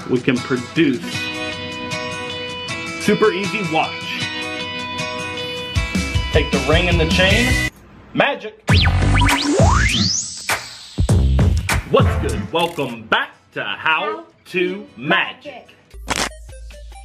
we can produce. Super easy watch. Take the ring and the chain. Magic. What's good? Welcome back to How to Magic.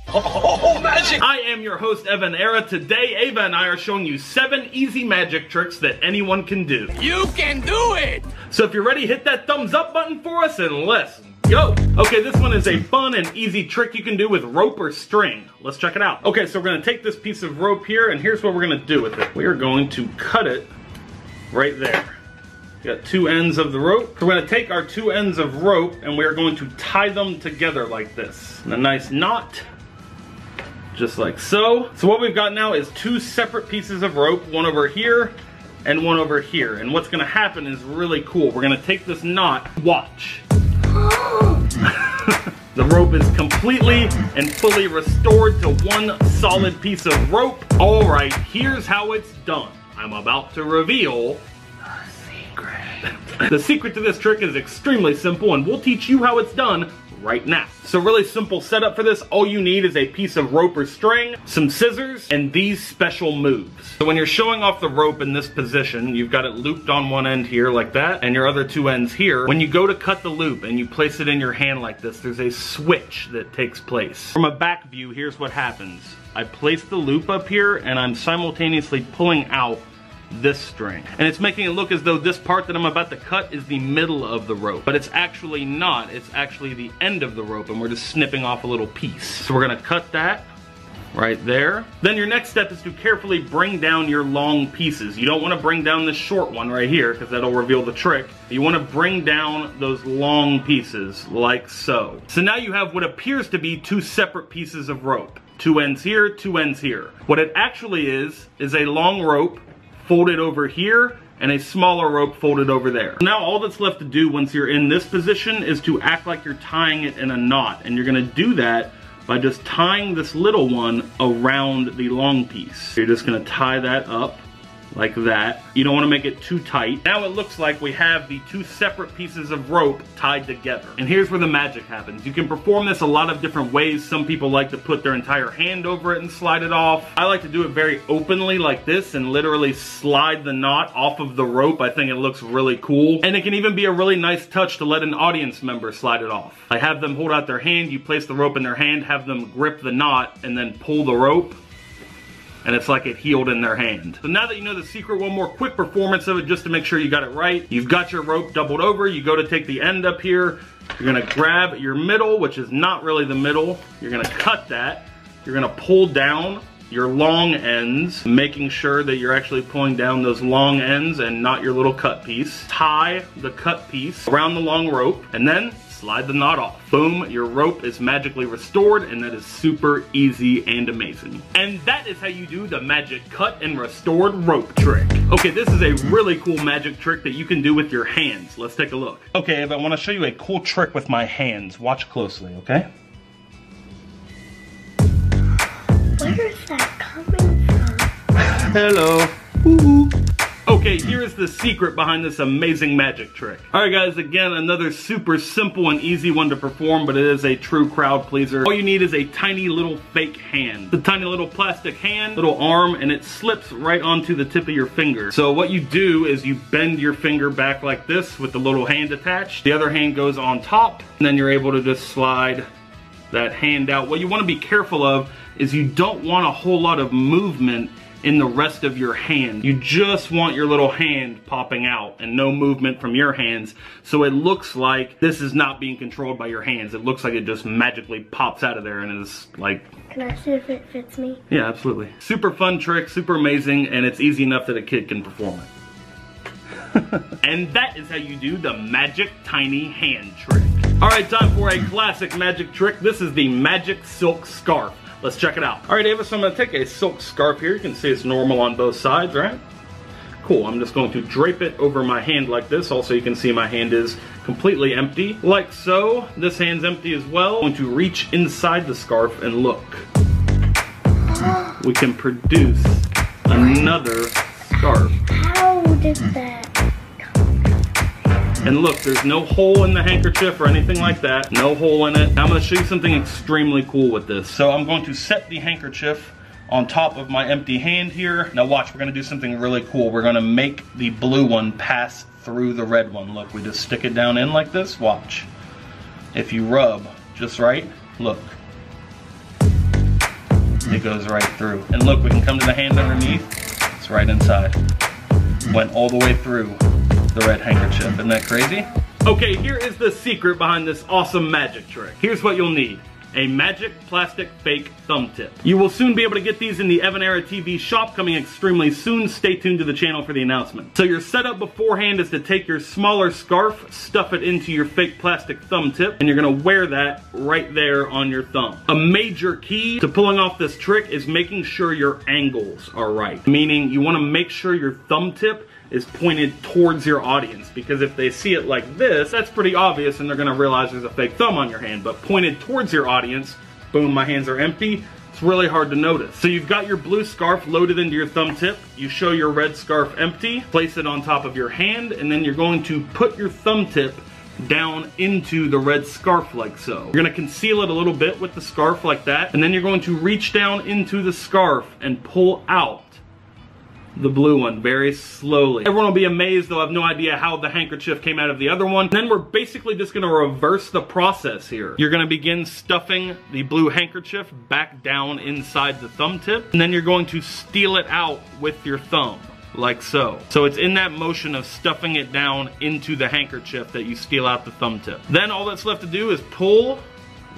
Oh, magic! I am your host, Eva and Era. Today, Ava and I are showing you 7 easy magic tricks that anyone can do. You can do it! So if you're ready, hit that thumbs up button for us and let's go! Okay, this one is a fun and easy trick you can do with rope or string. Let's check it out. Okay, so we're gonna take this piece of rope here and here's what we're gonna do with it. We are going to cut it right there. We got 2 ends of the rope. So we're gonna take our 2 ends of rope and we are going to tie them together like this. And a nice knot. Just like so. So what we've got now is 2 separate pieces of rope, one over here and one over here. And what's gonna happen is really cool. We're gonna take this knot, watch. The rope is completely and fully restored to one solid piece of rope. All right, here's how it's done. I'm about to reveal the secret. The secret to this trick is extremely simple and we'll teach you how it's done right now. So really simple setup for this. All you need is a piece of rope or string, some scissors, and these special moves. So when you're showing off the rope in this position, you've got it looped on one end here like that, and your other 2 ends here. When you go to cut the loop and you place it in your hand like this, there's a switch that takes place. From a back view, here's what happens. I place the loop up here and I'm simultaneously pulling out this string. And it's making it look as though this part that I'm about to cut is the middle of the rope. But it's actually not. It's actually the end of the rope and we're just snipping off a little piece. So we're gonna cut that right there. Then your next step is to carefully bring down your long pieces. You don't wanna bring down this short one right here because that'll reveal the trick. You wanna bring down those long pieces like so. So now you have what appears to be 2 separate pieces of rope. 2 ends here, 2 ends here. What it actually is a long rope folded over here and a smaller rope folded over there. Now all that's left to do once you're in this position is to act like you're tying it in a knot, and you're gonna do that by just tying this little one around the long piece. You're just gonna tie that up like that. You don't wanna make it too tight. Now it looks like we have the 2 separate pieces of rope tied together. And here's where the magic happens. You can perform this a lot of different ways. Some people like to put their entire hand over it and slide it off. I like to do it very openly like this and literally slide the knot off of the rope. I think it looks really cool. And it can even be a really nice touch to let an audience member slide it off. I have them hold out their hand, you place the rope in their hand, have them grip the knot, and then pull the rope. And it's like it healed in their hand. So now that you know the secret, one more quick performance of it just to make sure you got it right. You've got your rope doubled over, you go to take the end up here, you're gonna grab your middle, which is not really the middle, you're gonna cut that, you're gonna pull down your long ends, making sure that you're actually pulling down those long ends and not your little cut piece. Tie the cut piece around the long rope, and then slide the knot off. Boom, your rope is magically restored, and that is super easy and amazing. And that is how you do the magic cut and restored rope trick. Okay, this is a really cool magic trick that you can do with your hands. Let's take a look. Okay, Eva, I want to show you a cool trick with my hands. Watch closely, okay? Where is that coming from? Hello. Woo-hoo. Okay, here's the secret behind this amazing magic trick. Alright guys, again, another super simple and easy one to perform, but it is a true crowd pleaser. All you need is a tiny little fake hand. The tiny little plastic hand, little arm, and it slips right onto the tip of your finger. So what you do is you bend your finger back like this with the little hand attached. The other hand goes on top, and then you're able to just slide that hand out. What you want to be careful of is you don't want a whole lot of movement in the rest of your hand. You just want your little hand popping out and no movement from your hands, so it looks like this is not being controlled by your hands. It looks like it just magically pops out of there and is like... Can I see if it fits me? Yeah, absolutely. Super fun trick, super amazing, and it's easy enough that a kid can perform it. And that is how you do the magic tiny hand trick. Alright, time for a classic magic trick. This is the magic silk scarf. Let's check it out. All right, Ava, so I'm gonna take a silk scarf here. You can see it's normal on both sides, right? Cool, I'm just going to drape it over my hand like this. Also, you can see my hand is completely empty, like so. This hand's empty as well. I'm going to reach inside the scarf and look. We can produce another scarf. How did that come? And look, there's no hole in the handkerchief or anything like that. No hole in it. Now I'm gonna show you something extremely cool with this. So I'm going to set the handkerchief on top of my empty hand here. Now watch, we're gonna do something really cool. We're gonna make the blue one pass through the red one. Look, we just stick it down in like this, watch. If you rub just right, look. It goes right through. And look, we can come to the hand underneath. It's right inside. Went all the way through the red handkerchief. Isn't that crazy? Okay, here is the secret behind this awesome magic trick. Here's what you'll need. A magic plastic fake thumb tip. You will soon be able to get these in the Evan Era TV shop, coming extremely soon. Stay tuned to the channel for the announcement. So your setup beforehand is to take your smaller scarf, stuff it into your fake plastic thumb tip, and you're gonna wear that right there on your thumb. A major key to pulling off this trick is making sure your angles are right. Meaning you wanna make sure your thumb tip is pointed towards your audience, because if they see it like this, that's pretty obvious and they're gonna realize there's a fake thumb on your hand. But pointed towards your audience, boom, my hands are empty, it's really hard to notice. So you've got your blue scarf loaded into your thumb tip, you show your red scarf empty, place it on top of your hand, and then you're going to put your thumb tip down into the red scarf like so. You're gonna conceal it a little bit with the scarf like that, and then you're going to reach down into the scarf and pull out the blue one very slowly. Everyone will be amazed, they'll have no idea how the handkerchief came out of the other one. And then we're basically just gonna reverse the process here. You're gonna begin stuffing the blue handkerchief back down inside the thumb tip, and then you're going to steal it out with your thumb, like so. So it's in that motion of stuffing it down into the handkerchief that you steal out the thumb tip. Then all that's left to do is pull,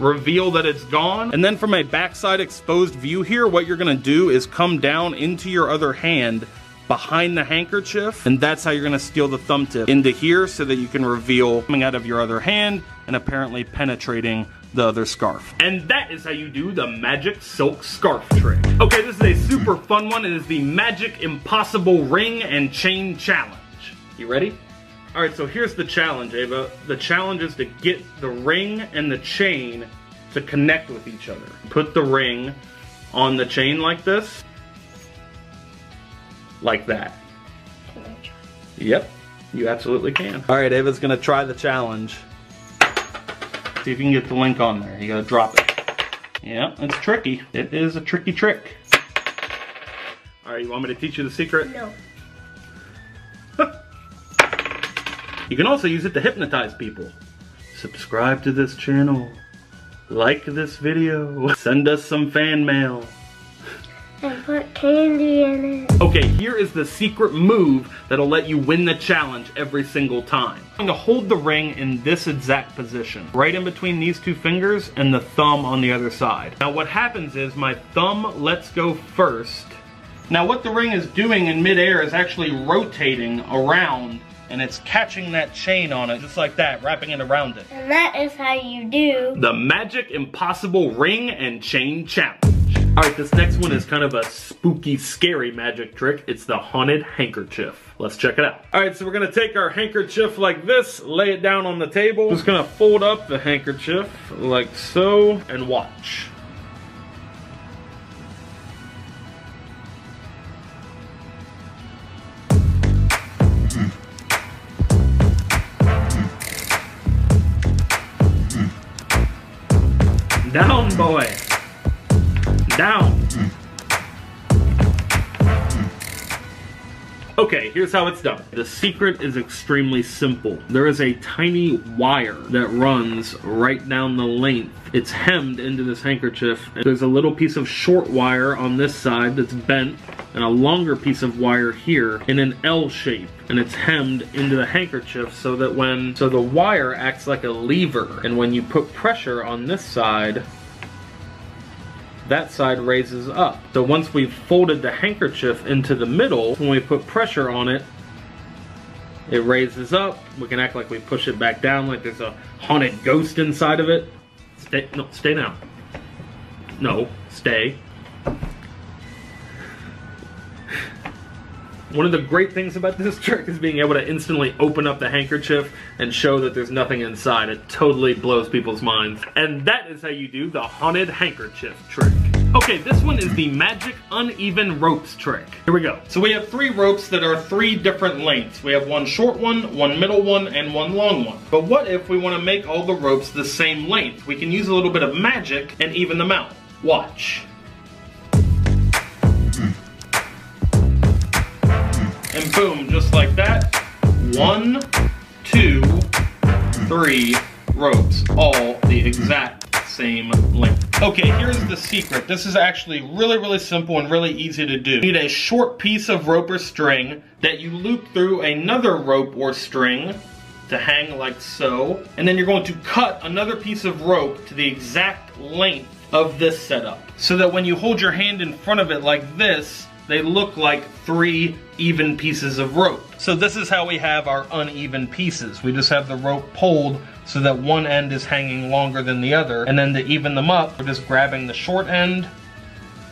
reveal that it's gone, and then from a backside exposed view here, what you're gonna do is come down into your other hand behind the handkerchief, and that's how you're gonna steal the thumb tip into here so that you can reveal coming out of your other hand and apparently penetrating the other scarf. And that is how you do the magic silk scarf trick. Okay, this is a super fun one. It is the Magic Impossible Ring and Chain Challenge. You ready? Alright, so here's the challenge, Ava. The challenge is to get the ring and the chain to connect with each other. Put the ring on the chain like this. Like that. Can I try? Yep, you absolutely can. Alright, Ava's gonna try the challenge. See if you can get the link on there. You gotta drop it. Yeah, it's tricky. It is a tricky trick. Alright, you want me to teach you the secret? No. You can also use it to hypnotize people. Subscribe to this channel. Like this video. Send us some fan mail. And put candy in it. Okay, here is the secret move that'll let you win the challenge every single time. I'm going to hold the ring in this exact position, right in between these two fingers and the thumb on the other side. Now what happens is my thumb lets go first. Now what the ring is doing in midair is actually rotating around, and it's catching that chain on it, just like that, wrapping it around it. And that is how you do the Magic Impossible Ring and Chain Challenge. Alright, this next one is kind of a spooky, scary magic trick. It's the haunted handkerchief. Let's check it out. Alright, so we're gonna take our handkerchief like this, lay it down on the table. Just gonna fold up the handkerchief like so, and watch. Down, boy. Down. Okay, here's how it's done. The secret is extremely simple. There is a tiny wire that runs right down the length. It's hemmed into this handkerchief. There's a little piece of short wire on this side that's bent, and a longer piece of wire here in an L shape. And it's hemmed into the handkerchief so that the wire acts like a lever. And when you put pressure on this side, that side raises up. So once we've folded the handkerchief into the middle, when we put pressure on it, it raises up. We can act like we push it back down like there's a haunted ghost inside of it. Stay now. No, stay. One of the great things about this trick is being able to instantly open up the handkerchief and show that there's nothing inside. It totally blows people's minds. And that is how you do the haunted handkerchief trick. Okay, this one is the magic uneven ropes trick. Here we go. So we have 3 ropes that are 3 different lengths. We have one short one, one middle one, and one long one. But what if we want to make all the ropes the same length? We can use a little bit of magic and even them out. Watch. And boom, just like that. 1, 2, 3 ropes, all the exact same length. Okay, here's the secret. This is actually really simple and really easy to do. You need a short piece of rope or string that you loop through another rope or string to hang like so. And then you're going to cut another piece of rope to the exact length of this setup. So that when you hold your hand in front of it like this, they look like 3 even pieces of rope. So this is how we have our uneven pieces. We just have the rope pulled so that one end is hanging longer than the other. And then to even them up, we're just grabbing the short end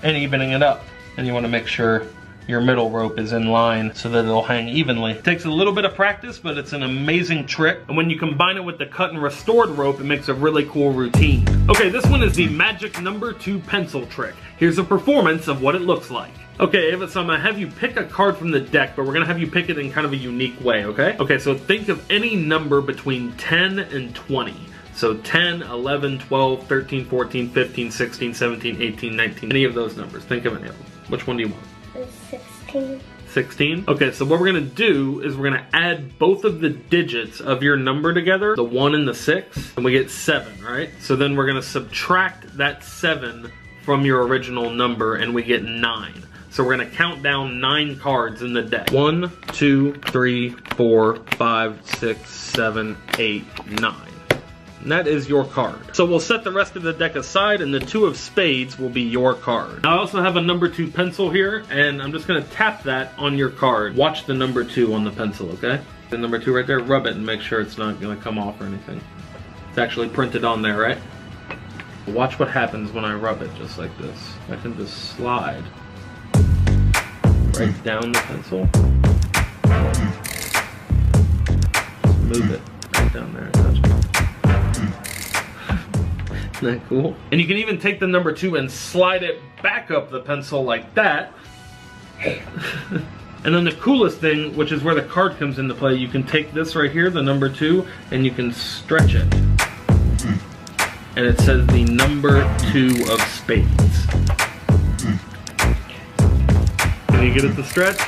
and evening it up. And you want to make sure your middle rope is in line so that it'll hang evenly. It takes a little bit of practice, but it's an amazing trick. And when you combine it with the cut and restored rope, it makes a really cool routine. Okay, this one is the magic number 2 pencil trick. Here's a performance of what it looks like. Okay, Ava, so I'm gonna have you pick a card from the deck, but we're gonna have you pick it in kind of a unique way, okay? Okay, so think of any number between 10 and 20. So 10, 11, 12, 13, 14, 15, 16, 17, 18, 19, any of those numbers. Think of any of them. Which one do you want? 16. 16? Okay, so what we're gonna do is we're gonna add both of the digits of your number together, the 1 and the 6, and we get 7, right? So then we're gonna subtract that 7 from your original number and we get 9. So we're gonna count down 9 cards in the deck. 1, 2, 3, 4, 5, 6, 7, 8, 9. And that is your card. So we'll set the rest of the deck aside and the 2 of spades will be your card. Now I also have a number 2 pencil here and I'm just gonna tap that on your card. Watch the number 2 on the pencil, okay? The number 2 right there, rub it and make sure it's not gonna come off or anything. It's actually printed on there, right? Watch what happens when I rub it just like this. I can just slide right down the pencil. Just move it right down there and touch it. Isn't that cool? And you can even take the number 2 and slide it back up the pencil like that. And then the coolest thing, which is where the card comes into play, you can take this right here, the number 2, and you can stretch it. And it says the number 2 of spades. Can you get it to stretch?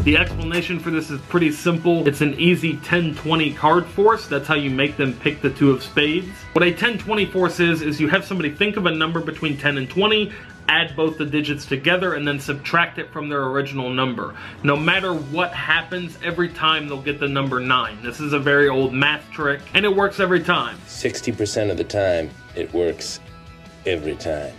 The explanation for this is pretty simple. It's an easy 10-20 card force. That's how you make them pick the 2 of spades. What a 10-20 force is you have somebody think of a number between 10 and 20, add both the digits together, and then subtract it from their original number. No matter what happens, every time they'll get the number 9. This is a very old math trick, and it works every time. 60% of the time, it works every time.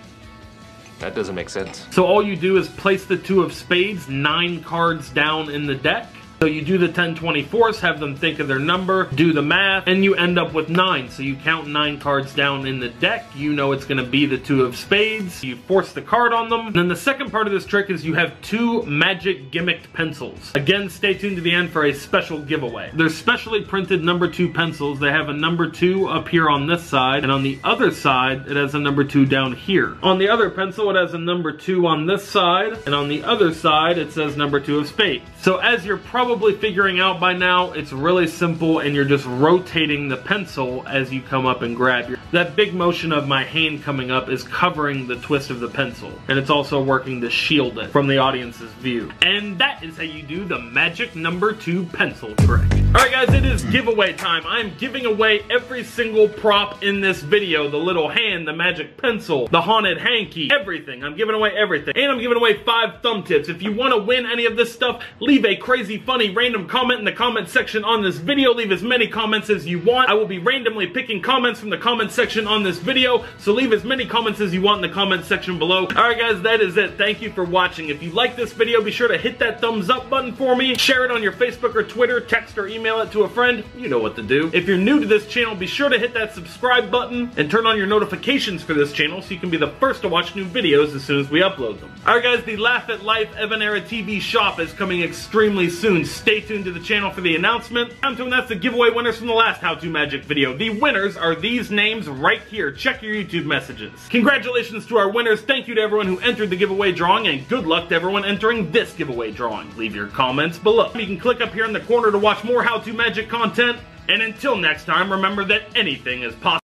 That doesn't make sense. So all you do is place the 2 of spades 9 cards down in the deck. So you do the 10-20 force, have them think of their number, do the math, and you end up with 9. So you count 9 cards down in the deck. You know it's going to be the 2 of spades. You force the card on them. And then the second part of this trick is you have 2 magic gimmicked pencils. Again, stay tuned to the end for a special giveaway. They're specially printed number 2 pencils. They have a number 2 up here on this side, and on the other side, it has a number 2 down here. On the other pencil, it has a number 2 on this side, and on the other side, it says number 2 of spades. So as you're probably figuring out by now, it's really simple and you're just rotating the pencil as you come up and grab your... That big motion of my hand coming up is covering the twist of the pencil, and it's also working to shield it from the audience's view. And that is how you do the magic number 2 pencil trick. Alright guys, it is giveaway time. I'm giving away every single prop in this video. The little hand, the magic pencil, the haunted hanky, everything. I'm giving away everything. And I'm giving away 5 thumb tips. If you want to win any of this stuff, leave a crazy, funny, random comment in the comment section on this video. Leave as many comments as you want. I will be randomly picking comments from the comment section on this video, so leave as many comments as you want in the comment section below. Alright guys, that is it. Thank you for watching. If you like this video, be sure to hit that thumbs up button for me. Share it on your Facebook or Twitter, text or email it to a friend. You know what to do. If you're new to this channel, be sure to hit that subscribe button and turn on your notifications for this channel so you can be the first to watch new videos as soon as we upload them. Alright guys, the Laugh at Life Evan Era TV shop is coming extremely soon. stay tuned to the channel for the announcement. And that's the giveaway winners from the last How To Magic video. The winners are these names right here. Check your YouTube messages. Congratulations to our winners. Thank you to everyone who entered the giveaway drawing, and good luck to everyone entering this giveaway drawing. Leave your comments below. You can click up here in the corner to watch more How To Magic content. And until next time, remember that anything is possible.